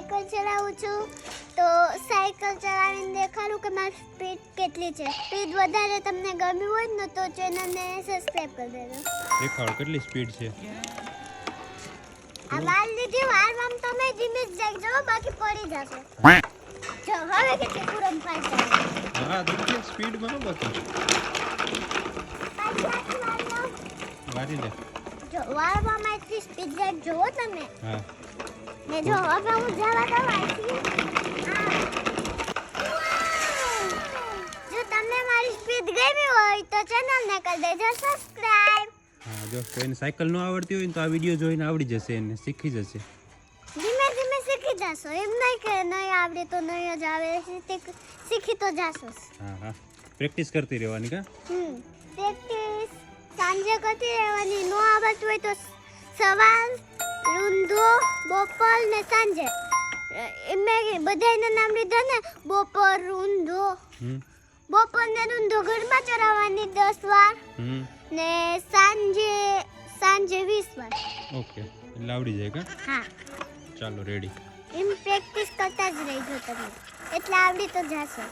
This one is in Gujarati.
સાયકલ ચલાવું છું તો સાયકલ ચલાવીને દેખાડું કે મારી સ્પીડ કેટલી છે. સ્પીડ વધારે તમને ગમ્યું હોય ને તો ચેનલને સબસ્ક્રાઇબ કરી દેજો. દેખાડો કેટલી સ્પીડ છે. આ વાર લીધી વારમાં તમે ધીમે જ જજો બાકી પડી જશો. જો હવે કેટલી પૂરમ ફાસ્ટ હા દેખી સ્પીડમાં ન બાકી વારી લે. જો વારમાં એટલી સ્પીડ ગાઈડ જોવો તમે. હા ને જો હવે હું જવા દઉં જો તમને મારી સ્પીડ ગમી હોય તો ચેનલને કરી દેજો સબસ્ક્રાઇબ. હા જો કોઈને સાયકલ ન આવડતી હોય ને તો આ વિડીયો જોઈને આવડી જશે એને શીખી જશે. ધીમે ધીમે શીખી જશો એમ નહીં કે નહીં આવડે તો નહીં જ આવે શીખી તો જશો. હા હા પ્રેક્ટિસ કરતી રહેવાની કા. પ્રેક્ટિસ સાંજે કરતી રહેવાની. નો આવડતું હોય તો સવાલ રૂંધો બપોર ને સાંજે મેં બધાના નામ લીધા ને બપોર રૂંધો બપોર ને રૂંધો ઘરમાં ચરાવવાની 10 વાર ને સાંજે 20 વાર. ઓકે એટલે આવડી જાય કા. હા ચાલો રેડી. એમ પ્રેક્ટિસ કરતા જ રહેજો તમે એટલે આવડી તો જશે.